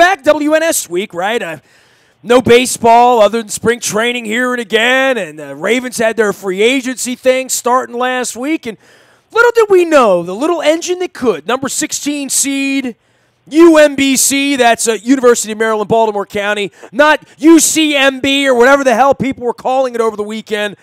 back, WNS week, right? No baseball other than spring training here and again, and the Ravens had their free agency thing starting last week, and little did we know, the little engine that could, number 16 seed, UMBC, that's University of Maryland, Baltimore County, not UCMB or whatever the hell people were calling it over the weekend.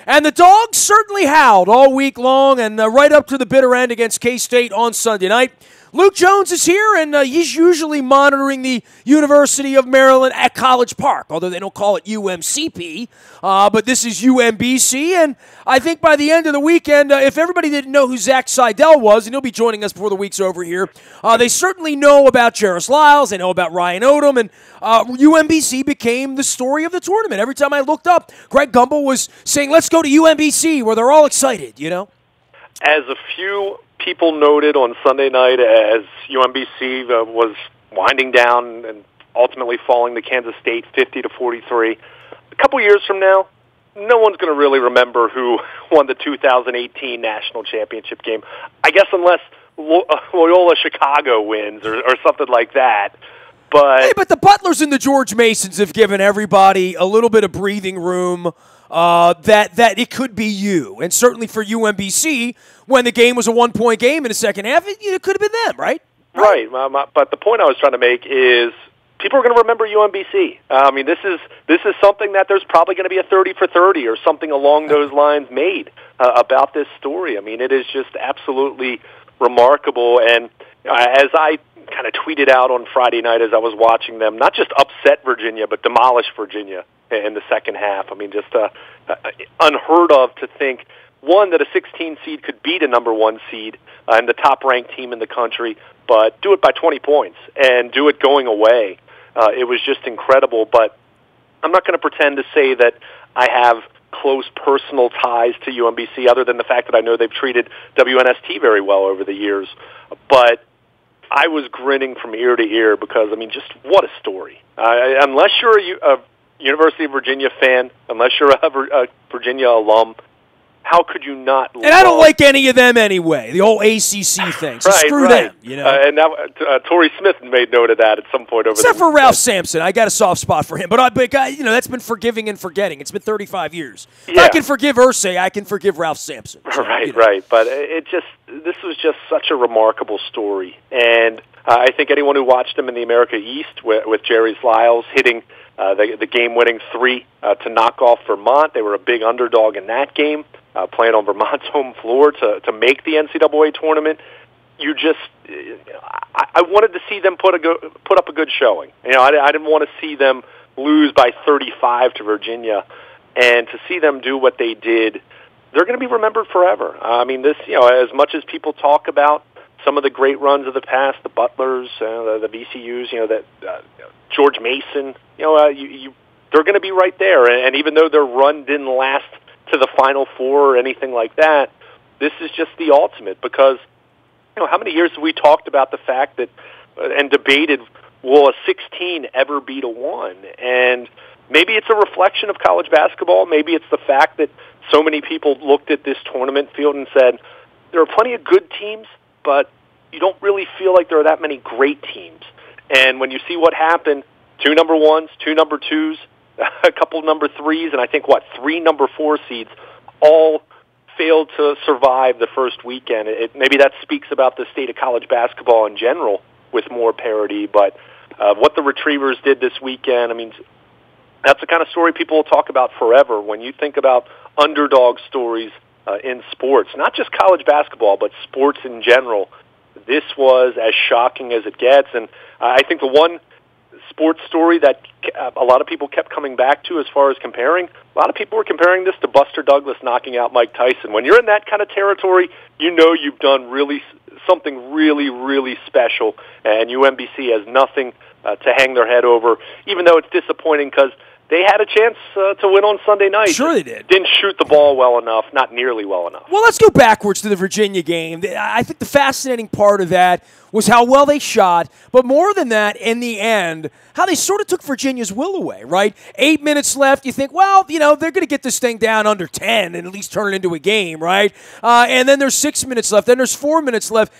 And the Dogs certainly howled all week long and right up to the bitter end against K-State on Sunday night. Luke Jones is here, and he's usually monitoring the University of Maryland at College Park, although they don't call it UMCP, but this is UMBC, and I think by the end of the weekend, if everybody didn't know who Zach Seidel was, and he'll be joining us before the week's over here, they certainly know about Jarris Lyles, they know about Ryan Odom, and UMBC became the story of the tournament. Every time I looked up, Greg Gumbel was saying, let's go to UMBC, where they're all excited, you know? As a few people noted on Sunday night, as UMBC was winding down and ultimately falling to Kansas State 50-43. A couple years from now, no one's going to really remember who won the 2018 national championship game. I guess unless Loyola Chicago wins or something like that. But the Butlers and the George Masons have given everybody a little bit of breathing room. That it could be you. And certainly for UMBC, when the game was a one-point game in the second half, it could have been them, right? Right. But the point I was trying to make is people are going to remember UMBC. I mean, this is something that there's probably going to be a 30 for 30 or something along those lines made about this story. I mean, it is just absolutely remarkable. And as I kind of tweeted out on Friday night as I was watching them, not just upset Virginia, but demolish Virginia in the second half. I mean, just unheard of to think, one, that a 16 seed could beat a number 1 seed and the top-ranked team in the country, but do it by 20 points and do it going away. It was just incredible, but I'm not going to pretend to say that I have close personal ties to UMBC other than the fact that I know they've treated WNST very well over the years. But I was grinning from ear to ear because, I mean, just what a story. Unless you're a University of Virginia fan, unless you're a Virginia alum, how could you not love... And I don't like any of them anyway, the whole ACC thing, so screw them. You know? And now Torrey Smith made note of that at some point over Except for Ralph Sampson. I got a soft spot for him. But that's been forgiving and forgetting. It's been 35 years. Yeah. If I can forgive Irsay, I can forgive Ralph Sampson. So, right. But this was just such a remarkable story. And I think anyone who watched him in the America East with Jarris Lyles hitting the game-winning 3 to knock off Vermont, they were a big underdog in that game. Playing on Vermont's home floor to make the NCAA tournament, I wanted to see them put up a good showing. You know, I didn't want to see them lose by 35 to Virginia, and to see them do what they did, they're going to be remembered forever. I mean, this, as much as people talk about some of the great runs of the past, the Butlers, the VCUs, that George Mason, they're going to be right there. And even though their run didn't last to the Final Four or anything like that, this is just the ultimate because, how many years have we talked about the fact that and debated, will a 16 ever beat a 1? And maybe it's a reflection of college basketball. Maybe it's the fact that so many people looked at this tournament field and said, there are plenty of good teams, but you don't really feel like there are that many great teams. And when you see what happened, 2 number 1s, 2 number 2s, a couple number 3s, and I think, 3 number 4 seeds all failed to survive the first weekend. Maybe that speaks about the state of college basketball in general with more parity, but what the Retrievers did this weekend, I mean, that's the kind of story people will talk about forever. When you think about underdog stories in sports, not just college basketball, but sports in general, this was as shocking as it gets. And I think the one sports story that a lot of people kept coming back to as far as comparing, a lot of people were comparing this to Buster Douglas knocking out Mike Tyson. When you're in that kind of territory, you've done something really, really special, and UMBC has nothing to hang their head over, even though it's disappointing because they had a chance to win on Sunday night. Sure they did. Didn't shoot the ball well enough, not nearly well enough. Well, let's go backwards to the Virginia game. I think the fascinating part of that was how well they shot, but more than that, in the end, how they sort of took Virginia's will away, right? 8 minutes left, you think, well, they're going to get this thing down under 10 and at least turn it into a game, right? And then there's 6 minutes left, then there's 4 minutes left.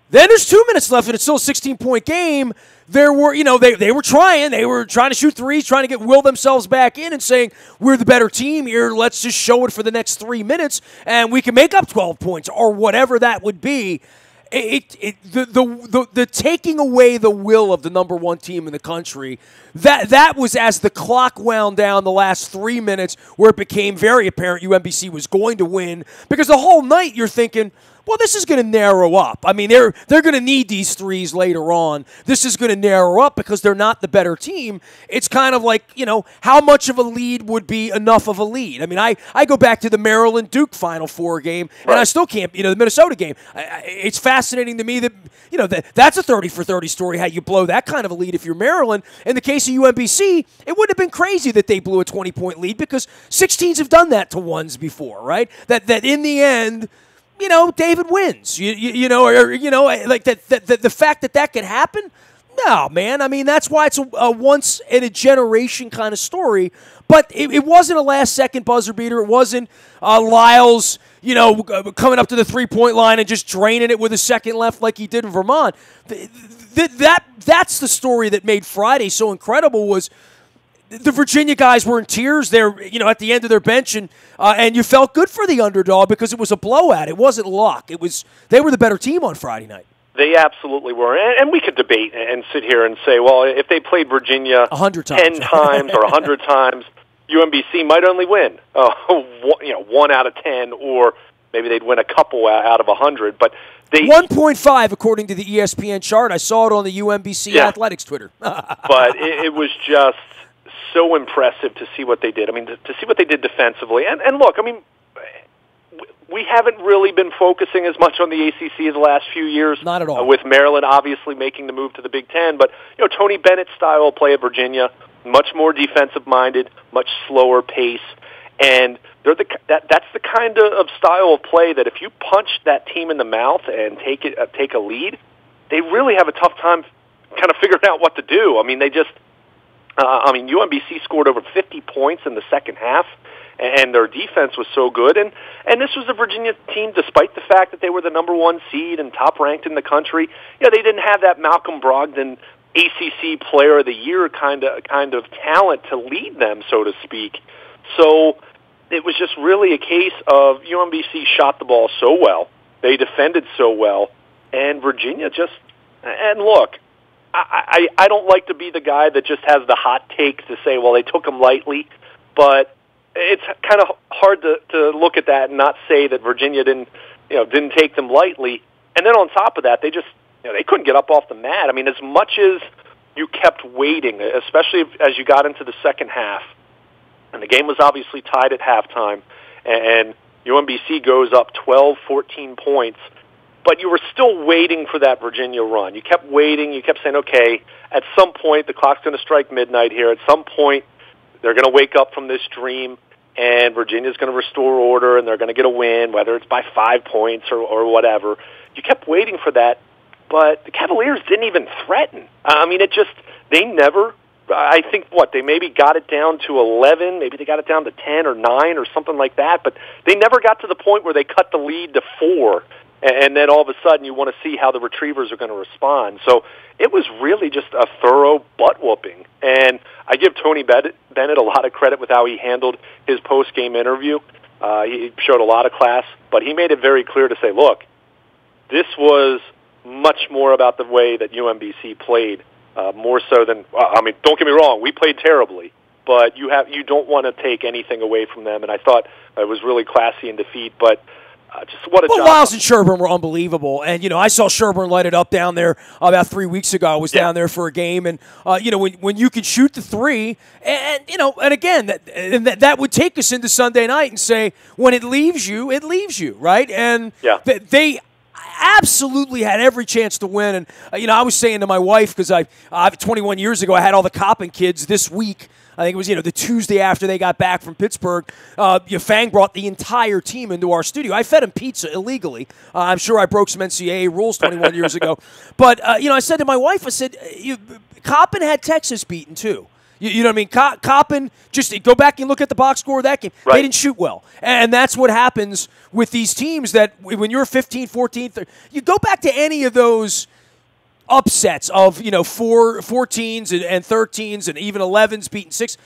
Then there's 2 minutes left, and it's still a 16-point game. There were, they were trying. They were trying to shoot threes, trying to will themselves back in and saying, we're the better team here. Let's just show it for the next 3 minutes, and we can make up 12 points or whatever that would be. The taking away the will of the number one team in the country, that was as the clock wound down the last 3 minutes where it became very apparent UMBC was going to win, because the whole night you're thinking, well, this is going to narrow up. I mean, they're going to need these threes later on. This is going to narrow up because they're not the better team. It's kind of like, how much of a lead would be enough of a lead? I mean, I go back to the Maryland-Duke Final Four game, and I still can't, the Minnesota game. It's fascinating to me that, that's a 30-for-30 story, how you blow that kind of a lead if you're Maryland. In the case of UMBC, it wouldn't have been crazy that they blew a 20-point lead because 16s have done that to ones before, right? That in the end, David wins. Like that. The fact that could happen. No, man. I mean, that's why it's a once in a generation kind of story. But it wasn't a last second buzzer beater. It wasn't Lyles, coming up to the 3-point line and just draining it with a second left like he did in Vermont. That's the story that made Friday so incredible. Was the Virginia guys were in tears there, at the end of their bench, and you felt good for the underdog because it was a blowout. It wasn't luck. They were the better team on Friday night. They absolutely were. And we could debate and sit here and say, well, if they played Virginia 100 times. 10 times or 100 times, UMBC might only win 1 out of 10, or maybe they'd win a couple out of 100. But 1.5 according to the ESPN chart. I saw it on the UMBC Athletics Twitter. But it was just so impressive to see what they did. I mean, to see what they did defensively. And look, I mean, we haven't really been focusing as much on the ACC as the last few years. Not at all. With Maryland obviously making the move to the Big Ten. But, Tony Bennett's style of play at Virginia, much more defensive-minded, much slower pace. And that's the kind of style of play that if you punch that team in the mouth and take a lead, they really have a tough time kind of figuring out what to do. I mean, UMBC scored over 50 points in the second half, and their defense was so good. And this was a Virginia team, despite the fact that they were the number one seed and top-ranked in the country. They didn't have that Malcolm Brogdon ACC Player of the Year kind of talent to lead them, so to speak. So it was just really a case of UMBC shot the ball so well, they defended so well, and Virginia and look, I don't like to be the guy that just has the hot takes to say, well, they took them lightly, but it's kind of hard to look at that and not say that Virginia didn't take them lightly. And then on top of that, they just they couldn't get up off the mat. I mean, as much as you kept waiting, especially as you got into the second half, and the game was obviously tied at halftime, and UMBC goes up 12, 14 points, but you were still waiting for that Virginia run. You kept waiting. You kept saying, okay, at some point the clock's going to strike midnight here. At some point they're going to wake up from this dream, and Virginia's going to restore order, and they're going to get a win, whether it's by 5 points or whatever. You kept waiting for that, but the Cavaliers didn't even threaten. I mean, they never, I think, they maybe got it down to 11, maybe they got it down to 10 or 9 or something like that, but they never got to the point where they cut the lead to 4. And then all of a sudden you want to see how the Retrievers are going to respond. So it was really just a thorough butt-whooping. And I give Tony Bennett a lot of credit with how he handled his post-game interview. He showed a lot of class, but he made it very clear to say, look, this was much more about the way that UMBC played, more so than, don't get me wrong, we played terribly, but you don't want to take anything away from them. And I thought it was really classy in defeat, but just what a job. Lyles and Sherburne were unbelievable. And, I saw Sherburne light it up down there about 3 weeks ago. I was down there for a game. And, when you can shoot the three, and again, that would take us into Sunday night and say, when it leaves you, right? And they absolutely had every chance to win. And, I was saying to my wife, because I 21 years ago, I had all the Coppin kids this week. I think it was, the Tuesday after they got back from Pittsburgh. Fang brought the entire team into our studio. I fed him pizza illegally. I'm sure I broke some NCAA rules 21 years ago. But, I said to my wife, I said, Coppin had Texas beaten too. You know what I mean? Coppin, just go back and look at the box score of that game. Right. They didn't shoot well. And that's what happens with these teams that when you're 15, 14, 13, you go back to any of those upsets of, 14s and 13s and even 11s beating 6.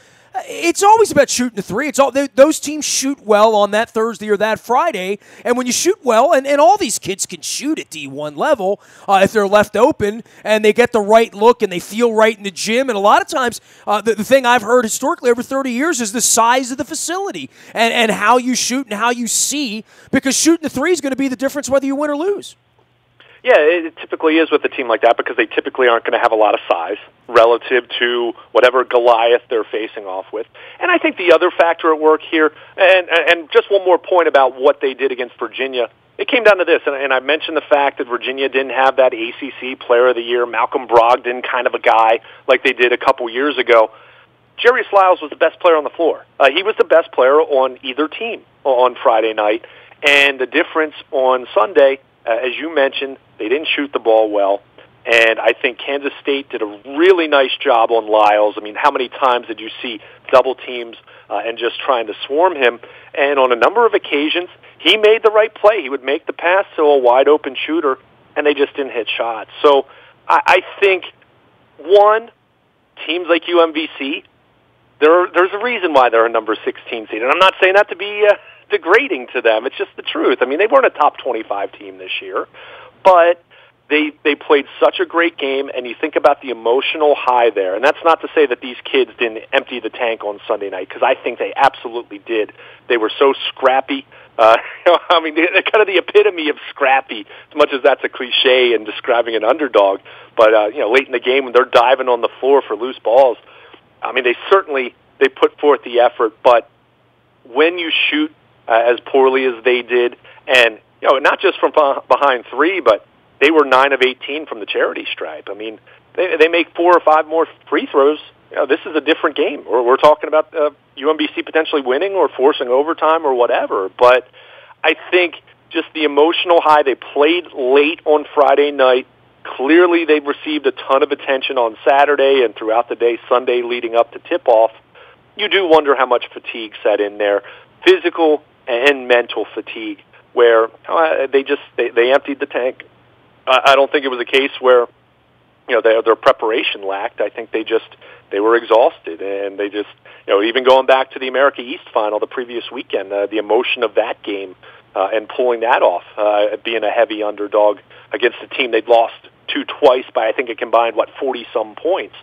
It's always about shooting the three. Those teams shoot well on that Thursday or that Friday, and when you shoot well, and all these kids can shoot at D1 level if they're left open and they get the right look and they feel right in the gym. And a lot of times, the thing I've heard historically over 30 years is the size of the facility and how you shoot and how you see, because shooting the three is going to be the difference whether you win or lose. Yeah, it typically is with a team like that because they typically aren't going to have a lot of size relative to whatever Goliath they're facing off with. And I think the other factor at work here, and just one more point about what they did against Virginia, it came down to this, and I mentioned the fact that Virginia didn't have that ACC Player of the Year, Malcolm Brogdon kind of a guy like they did a couple years ago. Jerry Sliles was the best player on the floor. He was the best player on either team on Friday night, and the difference on Sunday, as you mentioned, they didn't shoot the ball well, and I think Kansas State did a really nice job on Lyles. I mean, how many times did you see double teams and just trying to swarm him? And on a number of occasions, he made the right play. He would make the pass to a wide-open shooter, and they just didn't hit shots. So I think, one, teams like UMBC, there's a reason why they're a number 16 seed, and I'm not saying that to be degrading to them. It's just the truth. I mean, they weren't a top 25 team this year, but they played such a great game, and you think about the emotional high there. And that's not to say that these kids didn't empty the tank on Sunday night, because I think they absolutely did. They were so scrappy. I mean, they're kind of the epitome of scrappy, as much as that's a cliche in describing an underdog. But, late in the game when they're diving on the floor for loose balls, I mean, they put forth the effort. But when you shoot as poorly as they did, and not just from behind three, but they were 9 of 18 from the charity stripe. I mean, they make 4 or 5 more free throws. This is a different game. We're talking about UMBC potentially winning or forcing overtime or whatever. But I think just the emotional high, they played late on Friday night. Clearly they've received a ton of attention on Saturday and throughout the day, Sunday leading up to tip-off. You do wonder how much fatigue set in there, physical and mental fatigue, where they emptied the tank. I don't think it was a case where their preparation lacked. I think they were exhausted, and they just even going back to the America East final the previous weekend, the emotion of that game and pulling that off, being a heavy underdog against a team they'd lost to twice by I think a combined 40-some points.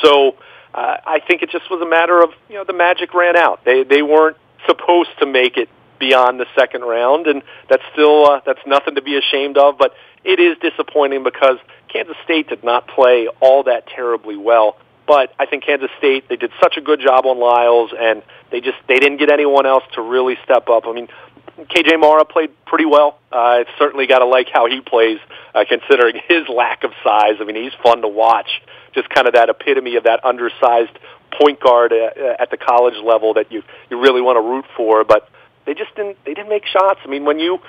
So I think it just was a matter of the magic ran out. They weren't supposed to make it beyond the second round, and that's nothing to be ashamed of, but it is disappointing because Kansas State did not play all that terribly well. But I think Kansas State, they did such a good job on Lyles, and they didn't get anyone else to really step up. I mean, KJ Mara played pretty well. It's certainly got to like how he plays, considering his lack of size. I mean, he's fun to watch. Just kind of that epitome of that undersized point guard at the college level that you really want to root for. But they didn't make shots. I mean, when you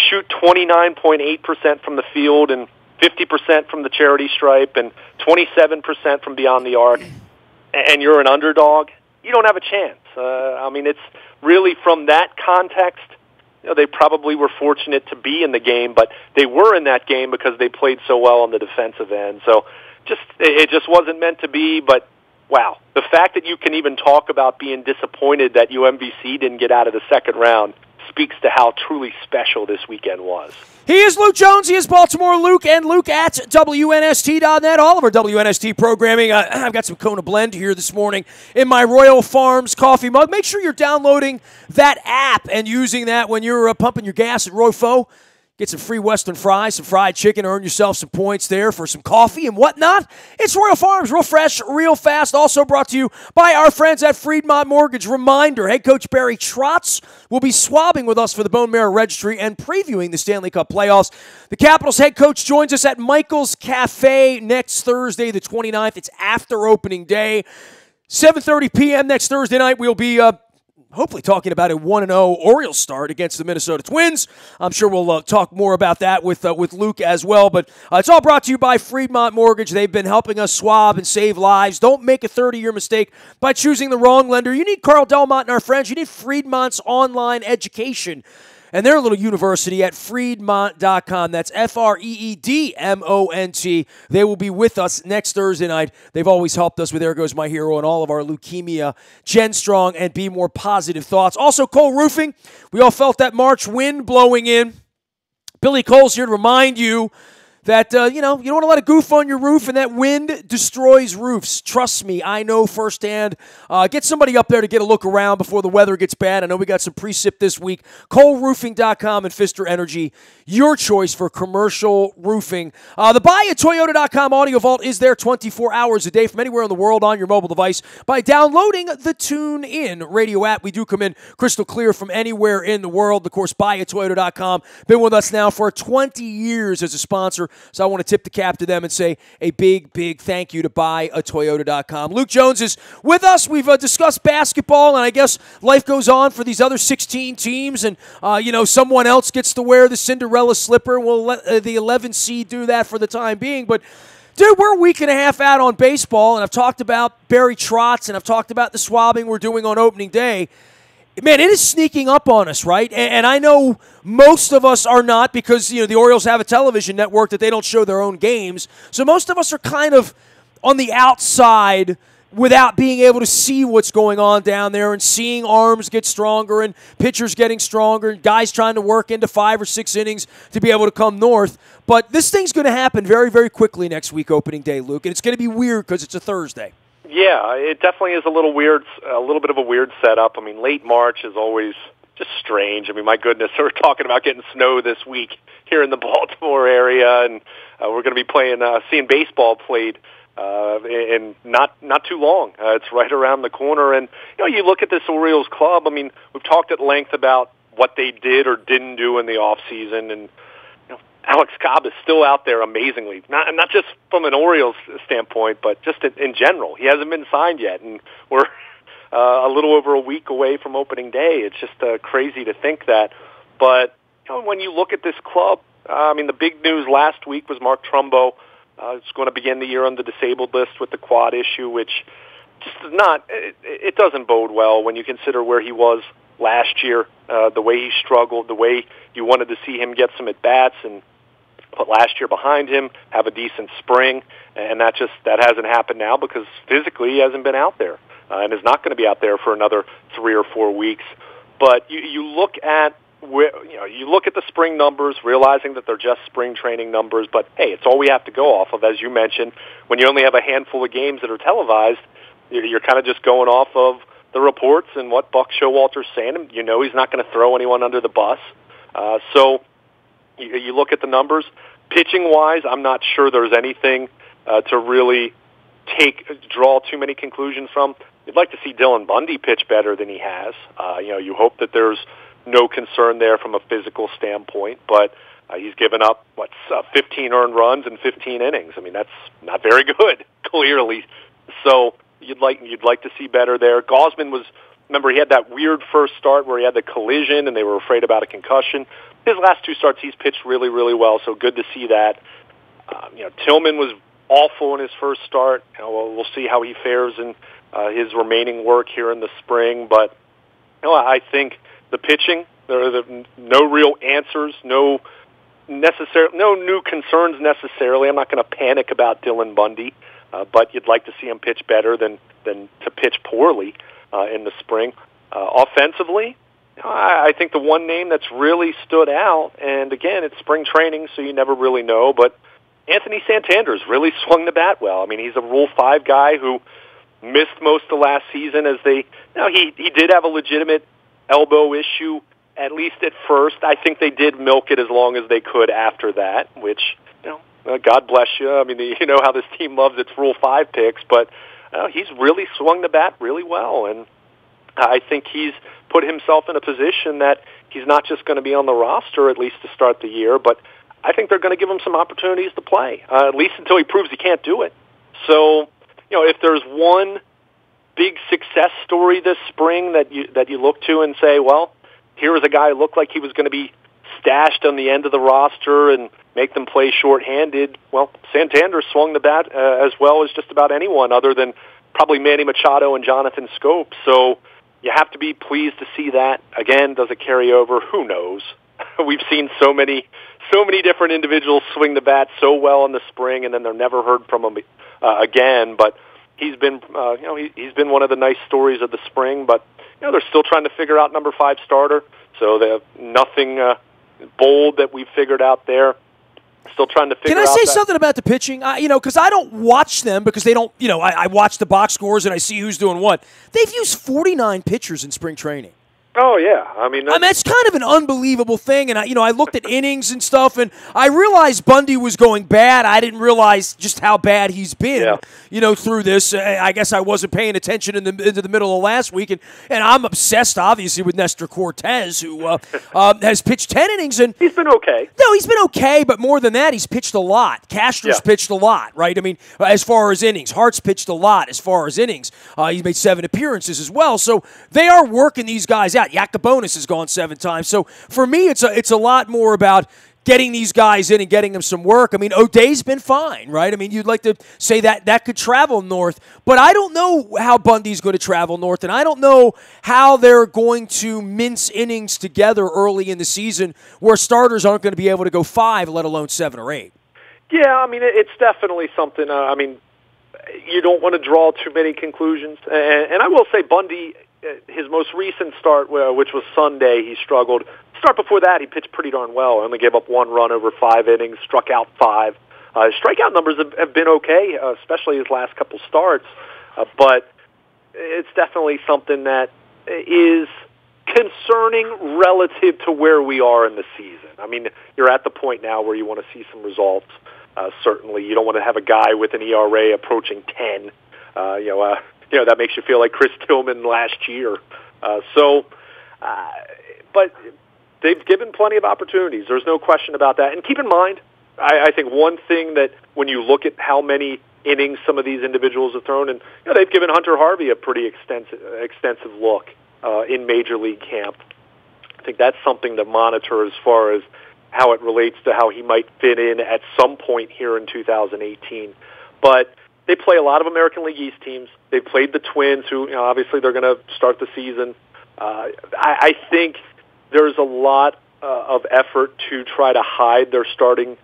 shoot 29.8% from the field and 50% from the charity stripe and 27% from beyond the arc, and you're an underdog, you don't have a chance. I mean, it's really from that context, they probably were fortunate to be in the game, but they were in that game because they played so well on the defensive end. So it just wasn't meant to be, but wow, the fact that you can even talk about being disappointed that UMBC didn't get out of the second round speaks to how truly special this weekend was. He is Luke Jones. He is Baltimore Luke, and Luke at WNST.net. All of our WNST programming. I've got some Kona Blend here this morning in my Royal Farms coffee mug. Make sure you're downloading that app and using that when you're pumping your gas at Rofo. Get some free Western fries, some fried chicken, earn yourself some points there for some coffee and whatnot. It's Royal Farms, real fresh, real fast. Also brought to you by our friends at Freedmont Mortgage. Reminder, head coach Barry Trotz will be swabbing with us for the Bone Marrow Registry and previewing the Stanley Cup playoffs. The Capitals head coach joins us at Michael's Cafe next Thursday, the 29th. It's after opening day. 7:30 p.m. next Thursday night, we'll be hopefully talking about a 1-0 Orioles start against the Minnesota Twins. I'm sure we'll talk more about that with Luke as well. But it's all brought to you by Freedmont Mortgage. They've been helping us swab and save lives. Don't make a 30-year mistake by choosing the wrong lender. You need Carl Delmont and our friends. You need Freedmont's online education and their little university at Freedmont.com. That's Freedmont. They will be with us next Thursday night. They've always helped us with There Goes My Hero and all of our leukemia, Jen Strong, and Be More Positive thoughts. Also, Cole Roofing. We all felt that March wind blowing in. Billy Cole's here to remind you that, you don't want to let a goof on your roof, and that wind destroys roofs. Trust me, I know firsthand. Get somebody up there to get a look around before the weather gets bad. I know we got some precip this week. ColeRoofing.com and Pfister Energy, your choice for commercial roofing. The BuyAToyota.com Audio Vault is there 24 hours a day from anywhere in the world on your mobile device by downloading the TuneIn radio app. We do come in crystal clear from anywhere in the world. Of course, BuyAToyota.com. Been with us now for 20 years as a sponsor. So I want to tip the cap to them and say a big, big thank you to BuyAToyota.com. Luke Jones is with us. We've discussed basketball, and I guess life goes on for these other 16 teams, and, someone else gets to wear the Cinderella slipper. We'll let the 11 seed do that for the time being. But, dude, we're a week and a half out on baseball, and I've talked about Barry Trotz, and I've talked about the swabbing we're doing on opening day. Man, it is sneaking up on us, right? And I know most of us are not because, the Orioles have a television network that they don't show their own games. So most of us are kind of on the outside without being able to see what's going on down there and seeing arms get stronger and pitchers getting stronger and guys trying to work into 5 or 6 innings to be able to come north. But this thing's going to happen very, very quickly next week, opening day, Luke, and it's going to be weird because it's a Thursday. Yeah, it definitely is a little weird, a little bit of a weird setup. I mean, late March is always just strange. I mean, my goodness, we're talking about getting snow this week here in the Baltimore area, and we're going to be seeing baseball played in not too long. It's right around the corner, and you look at this Orioles club. I mean, we've talked at length about what they did or didn't do in the off season, and Alex Cobb is still out there amazingly, not just from an Orioles standpoint, but just in general. He hasn't been signed yet, and we're a little over a week away from opening day. It's just crazy to think that. But when you look at this club, the big news last week was Mark Trumbo is going to begin the year on the disabled list with the quad issue, which just is not. It doesn't bode well when you consider where he was last year, the way he struggled, the way you wanted to see him get some at-bats and put last year behind him, have a decent spring, and that hasn't happened now because physically he hasn't been out there and is not going to be out there for another 3 or 4 weeks. But you look at the spring numbers, realizing that they're just spring training numbers, but hey, it's all we have to go off of. As you mentioned, when you only have a handful of games that are televised, you're kind of just going off of the reports and what Buck Showalter's saying. He's not going to throw anyone under the bus. So you look at the numbers. Pitching-wise, I'm not sure there's anything to really draw too many conclusions from. You'd like to see Dylan Bundy pitch better than he has. You hope that there's no concern there from a physical standpoint, but he's given up, 15 earned runs in 15 innings. I mean, that's not very good, clearly. So you'd like to see better there. Gausman remember, he had that weird first start where he had the collision and they were afraid about a concussion. His last 2 starts, he's pitched really, really well, so good to see that. Tillman was awful in his first start. We'll see how he fares in his remaining work here in the spring. But I think the pitching, there are no real answers, no new concerns necessarily. I'm not going to panic about Dylan Bundy, but you'd like to see him pitch better than to pitch poorly in the spring. Offensively, I think the one name that's really stood out, and again, it's spring training, so you never really know, but Anthony Santander's really swung the bat well. I mean, he's a Rule 5 guy who missed most of last season as he did have a legitimate elbow issue, at least at first. I think they did milk it as long as they could after that, which, God bless you. I mean, you know how this team loves its Rule 5 picks, but he's really swung the bat really well, and I think he's put himself in a position that he's not just going to be on the roster, at least to start the year, but I think they're going to give him some opportunities to play, at least until he proves he can't do it. So, if there's one big success story this spring that you look to and say, well, here was a guy who looked like he was going to be stashed on the end of the roster and make them play shorthanded? Well, Santander swung the bat as well as just about anyone other than probably Manny Machado and Jonathan Scope. So you have to be pleased to see that. Again, does it carry over? Who knows? We've seen so many different individuals swing the bat so well in the spring, and then they're never heard from them again. But he's been, he's been one of the nice stories of the spring. But they're still trying to figure out number 5 starter. So they have nothing bold that we've figured out there. Still trying to figure out. Can I say something about the pitching? Because I don't watch them because they don't. I watch the box scores and I see who's doing what. They've used 49 pitchers in spring training. Oh, yeah. I mean, that's kind of an unbelievable thing. And, I looked at innings and stuff, and I realized Bundy was going bad. I didn't realize just how bad he's been, through this. I guess I wasn't paying attention into the middle of last week. And I'm obsessed, obviously, with Nestor Cortez, who has pitched 10 innings. And he's been okay. No, he's been okay, but more than that, he's pitched a lot. Castro's pitched a lot, right? I mean, as far as innings. Hart's pitched a lot as far as innings. He's made 7 appearances as well. So they are working these guys out. Yacobonis has gone 7 times. So for me, it's a lot more about getting these guys in and getting them some work. I mean, O'Day's been fine, right? I mean, you'd like to say that could travel north, but I don't know how Bundy's going to travel north, and I don't know how they're going to mince innings together early in the season where starters aren't going to be able to go 5, let alone 7 or 8. Yeah, I mean, it's definitely something. You don't want to draw too many conclusions. And I will say Bundy, his most recent start, which was Sunday, he struggled. Start before that, he pitched pretty darn well. Only gave up 1 run over 5 innings, struck out 5. His strikeout numbers have been okay, especially his last couple starts. But it's definitely something that is concerning relative to where we are in the season. I mean, you're at the point now where you want to see some results. Certainly, you don't want to have a guy with an ERA approaching 10. That makes you feel like Chris Tillman last year. But they've given plenty of opportunities. There's no question about that. And keep in mind, I think one thing that when you look at how many innings some of these individuals have thrown, and they've given Hunter Harvey a pretty extensive look in Major League camp. I think that's something to monitor as far as how it relates to how he might fit in at some point here in 2018. But they play a lot of American League East teams. They've played the Twins, who obviously they're going to start the season. I think there's a lot of effort to try to hide their starting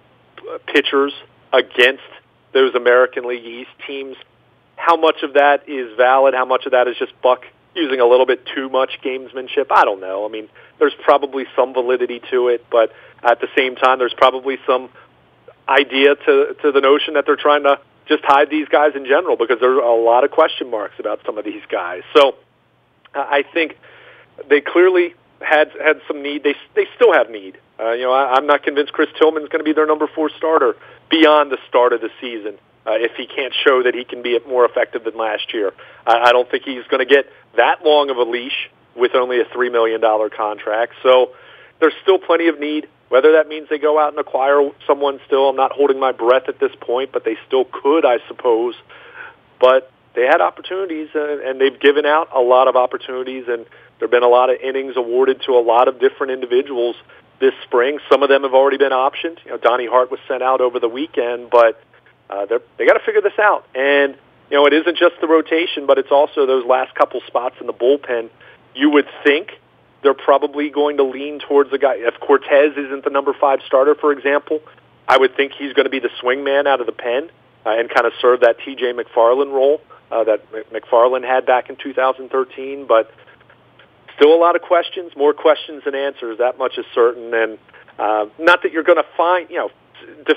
pitchers against those American League East teams. How much of that is valid? How much of that is just Buck using a little bit too much gamesmanship? I don't know. I mean, there's probably some validity to it, but at the same time, there's probably some idea to the notion that they're trying to just hide these guys in general because there are a lot of question marks about some of these guys. So I think they clearly had some need. They still have need. I'm not convinced Chris Tillman is going to be their number 4 starter beyond the start of the season if he can't show that he can be more effective than last year. I don't think he's going to get that long of a leash with only a $3 million contract. So there's still plenty of need. Whether that means they go out and acquire someone still, I'm not holding my breath at this point, but they still could, I suppose. But they had opportunities, and they've given out a lot of opportunities, and there have been a lot of innings awarded to a lot of different individuals this spring. Some of them have already been optioned. Donnie Hart was sent out over the weekend, but they got to figure this out. And, it isn't just the rotation, but it's also those last couple spots in the bullpen. You would think they're probably going to lean towards a guy. If Cortez isn't the number 5 starter, for example, I would think he's going to be the swing man out of the pen and kind of serve that T.J. McFarland role that McFarland had back in 2013. But still a lot of questions, more questions than answers. That much is certain. And not that you're going to find,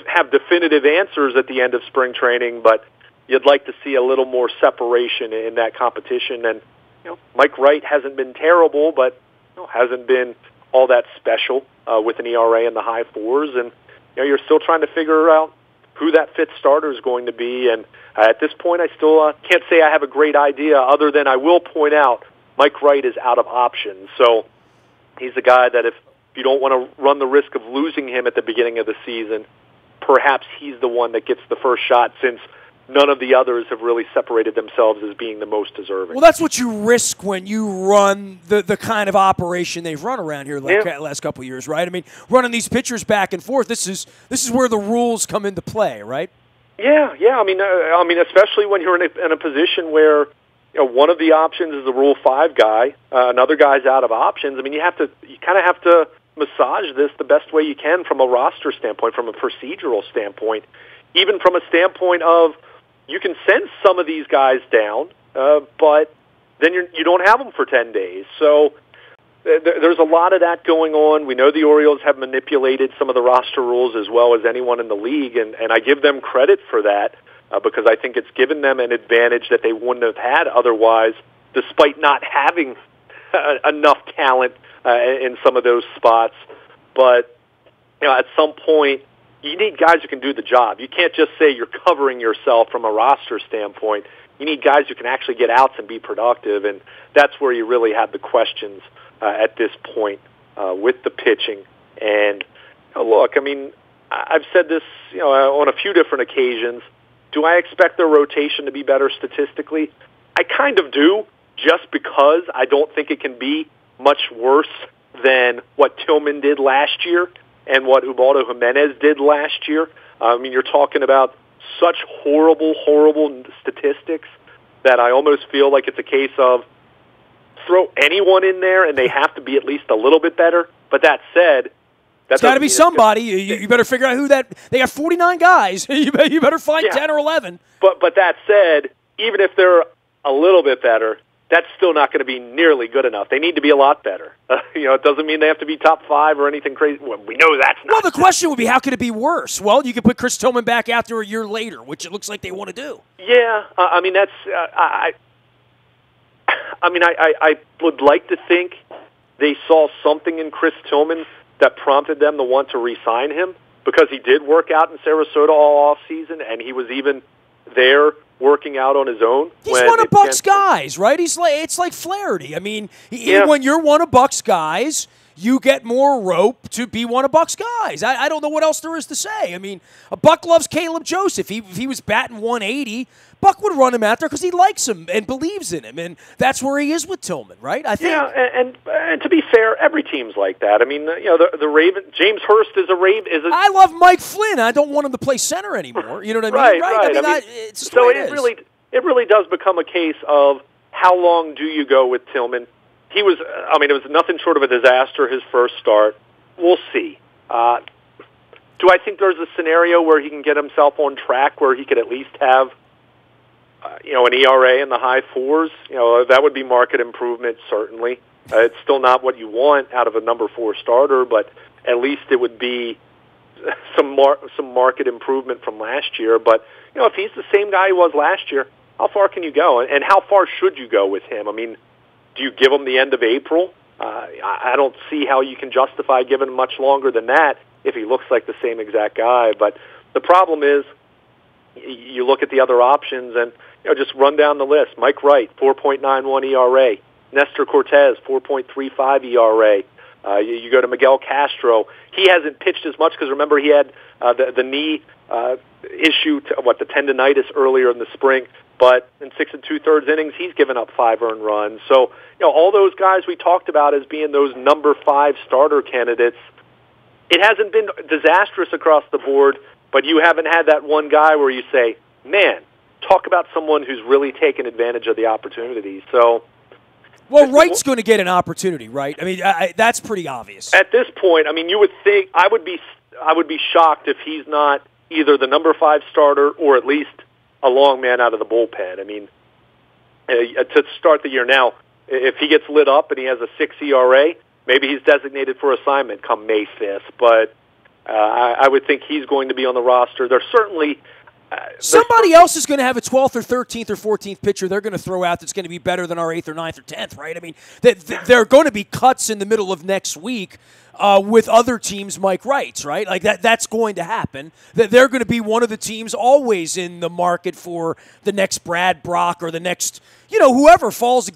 have definitive answers at the end of spring training, but you'd like to see a little more separation in that competition. And Mike Wright hasn't been terrible, but hasn't been all that special with an ERA in the high 4s, and you're still trying to figure out who that 5th starter is going to be. And at this point, I still can't say I have a great idea, other than I will point out Mike Wright is out of options. So he's a guy that if you don't want to run the risk of losing him at the beginning of the season, perhaps he's the one that gets the first shot, since none of the others have really separated themselves as being the most deserving. Well, that's what you risk when you run the kind of operation they've run around here the last couple of years, right? I mean, running these pitchers back and forth, this is where the rules come into play, right? Yeah. I mean, especially when you're in a position where one of the options is the Rule 5 guy, another guy's out of options. I mean, you kind of have to massage this the best way you can from a roster standpoint, from a procedural standpoint, even from a standpoint of you can send some of these guys down, but then you don't have them for 10 days. So there's a lot of that going on. We know the Orioles have manipulated some of the roster rules as well as anyone in the league, and I give them credit for that because I think it's given them an advantage that they wouldn't have had otherwise, despite not having enough talent in some of those spots. But at some point, you need guys who can do the job. You can't just say you're covering yourself from a roster standpoint. You need guys who can actually get outs and be productive, and that's where you really have the questions at this point with the pitching. And look, I mean, I've said this on a few different occasions. Do I expect their rotation to be better statistically? I kind of do, just because I don't think it can be much worse than what Tillman did last year and what Ubaldo Jimenez did last year. I mean, you're talking about such horrible statistics that I almost feel like it's a case of throw anyone in there and they have to be at least a little bit better. But that said, it's got to be somebody. You better figure out who that. They got 49 guys. You better find 10 or 11. But that said, even if they're a little bit better, that's still not going to be nearly good enough. They need to be a lot better. It doesn't mean they have to be top 5 or anything crazy. Well, we know that's not. Well, the question would be, how could it be worse? Well, you could put Chris Tillman back out there a year later, which it looks like they want to do. Yeah, I mean that's. I would like to think they saw something in Chris Tillman that prompted them to want to re-sign him, because he did work out in Sarasota all off season, and he was even there working out on his own. He's one of Buck's guys, right? It's like Flaherty. I mean, when you're one of Buck's guys, you get more rope to be one of Buck's guys. I don't know what else there is to say. I mean, Buck loves Caleb Joseph. If he was batting 180, Buck would run him out there because he likes him and believes in him, and that's where he is with Tillman, right? I think. Yeah, and to be fair, every team's like that. I mean, the Raven, James Hurst is a Raven. I love Mike Flynn. I don't want him to play center anymore. You know what I mean? Right. I mean, it's so it really does become a case of how long do you go with Tillman? It was nothing short of a disaster his first start. We'll see. Do I think there's a scenario where he can get himself on track where he could at least have an ERA in the high 4s? That would be market improvement, certainly. It's still not what you want out of a number 4 starter, but at least it would be some market improvement from last year. But if he's the same guy he was last year, how far can you go? And how far should you go with him? I mean, do you give him the end of April? I don't see how you can justify giving him much longer than that if he looks like the same exact guy. But the problem is, you look at the other options and just run down the list. Mike Wright, 4.91 ERA. Nestor Cortez, 4.35 ERA. You go to Miguel Castro. He hasn't pitched as much because, remember, he had the knee issue, the tendonitis earlier in the spring. But in 6 2/3 innings, he's given up 5 earned runs. So, all those guys we talked about as being those number 5 starter candidates, it hasn't been disastrous across the board, but you haven't had that one guy where you say, man, talk about someone who's really taken advantage of the opportunity. So, well, Wright's going to get an opportunity, right? I mean, that's pretty obvious. At this point, I mean, you would think I would be shocked if he's not either the number 5 starter or at least a long man out of the bullpen. I mean, to start the year now, if he gets lit up and he has a 6 ERA, maybe he's designated for assignment come May 5th. But I would think he's going to be on the roster. There's certainly somebody else is going to have a 12th or 13th or 14th pitcher they're going to throw out that's going to be better than our 8th or 9th or 10th, right? I mean, there are going to be cuts in the middle of next week with other teams' Mike Wrights, right? Like that's going to happen. They're going to be one of the teams always in the market for the next Brad Brock or the next, whoever falls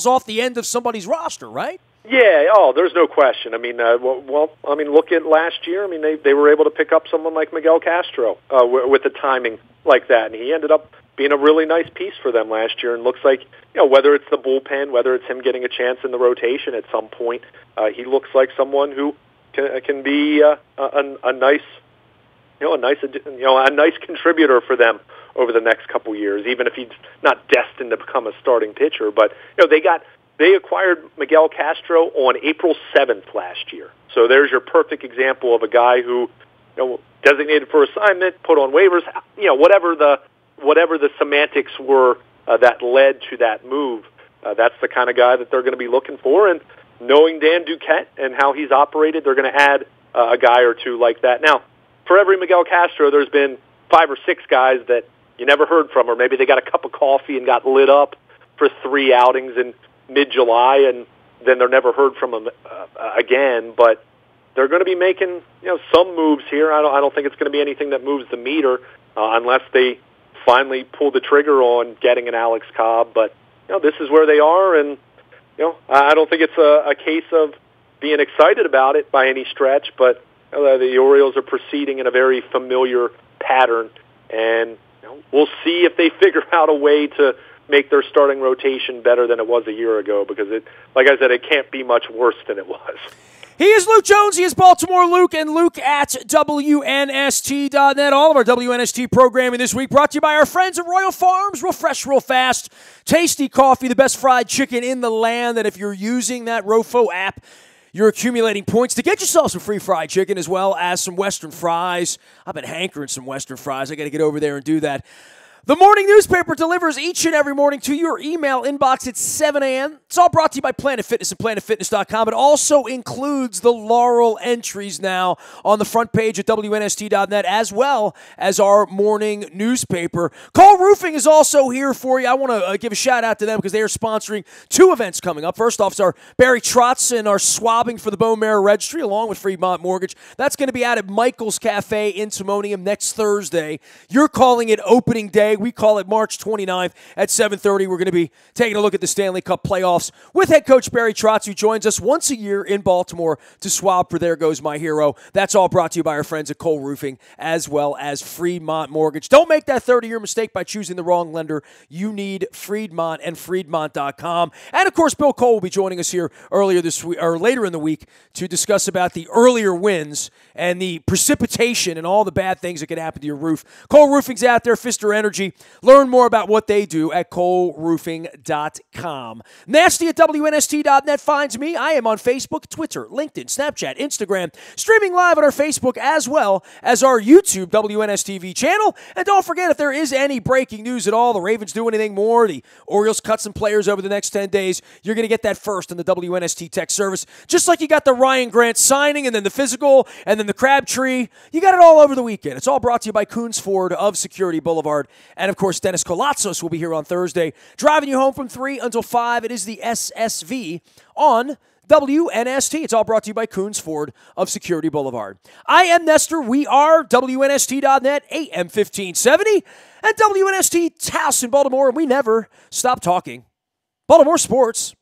off the end of somebody's roster, right? Yeah, there's no question. I mean, look at last year. I mean, they were able to pick up someone like Miguel Castro with the timing like that, and he ended up being a really nice piece for them last year. And looks like, whether it's the bullpen, whether it's him getting a chance in the rotation at some point, he looks like someone who can be a nice contributor for them over the next couple years, even if he's not destined to become a starting pitcher. But they acquired Miguel Castro on April 7th last year. So there's your perfect example of a guy who, designated for assignment, put on waivers, whatever the semantics were that led to that move. That's the kind of guy that they're going to be looking for. And knowing Dan Duquette and how he's operated, they're going to add a guy or two like that. Now, for every Miguel Castro, there's been 5 or 6 guys that you never heard from, or maybe they got a cup of coffee and got lit up for 3 outings in mid-July, and then they're never heard from them again. But they're going to be making some moves here. I don't think it's going to be anything that moves the meter unless they finally pull the trigger on getting an Alex Cobb. But this is where they are, and I don't think it's a case of being excited about it by any stretch. But the Orioles are proceeding in a very familiar pattern, and we'll see if they figure out a way to make their starting rotation better than it was a year ago, because like I said, it can't be much worse than it was. He is Luke Jones. He is Baltimore Luke, and Luke at WNST.net. All of our WNST programming this week brought to you by our friends at Royal Farms. Real fresh, real fast, tasty coffee, the best fried chicken in the land. And if you're using that Rofo app, you're accumulating points to get yourself some free fried chicken as well as some Western fries. I've been hankering some Western fries. I got to get over there and do that. The morning newspaper delivers each and every morning to your email inbox at 7 a.m. It's all brought to you by Planet Fitness and PlanetFitness.com. It also includes the Laurel entries now on the front page at WNST.net, as well as our morning newspaper. Cole Roofing is also here for you. I want to give a shout-out to them because they are sponsoring 2 events coming up. First off is our Barry Trotz and our swabbing for the Bone Marrow Registry, along with Fremont Mortgage. That's going to be out at Michael's Cafe in Timonium next Thursday. You're calling it opening day. We call it March 29th at 7:30. We're going to be taking a look at the Stanley Cup playoffs with head coach Barry Trotz, who joins us once a year in Baltimore to swab for There Goes My Hero. That's all brought to you by our friends at Cole Roofing, as well as Fremont Mortgage. Don't make that 30-year mistake by choosing the wrong lender. You need Freedmont and Freedmont.com. And, of course, Bill Cole will be joining us here later in the week to discuss about the earlier wins and the precipitation and all the bad things that can happen to your roof. Cole Roofing's out there, Pfister Energy. Learn more about what they do at ColeRoofing.com. Nasty at WNST.net finds me. I am on Facebook, Twitter, LinkedIn, Snapchat, Instagram, streaming live on our Facebook as well as our YouTube WNSTV channel. And don't forget, if there is any breaking news at all, the Ravens do anything more, the Orioles cut some players over the next 10 days, you're going to get that first in the WNST Tech Service. Just like you got the Ryan Grant signing and then the physical and then the Crabtree. You got it all over the weekend. It's all brought to you by Coons Ford of Security Boulevard. And, of course, Dennis Colatzos will be here on Thursday, driving you home from 3 until 5. It is the SSV on WNST. It's all brought to you by Coons Ford of Security Boulevard. I am Nestor. We are WNST.net, AM 1570, and WNST Taos in Baltimore, and we never stop talking Baltimore sports.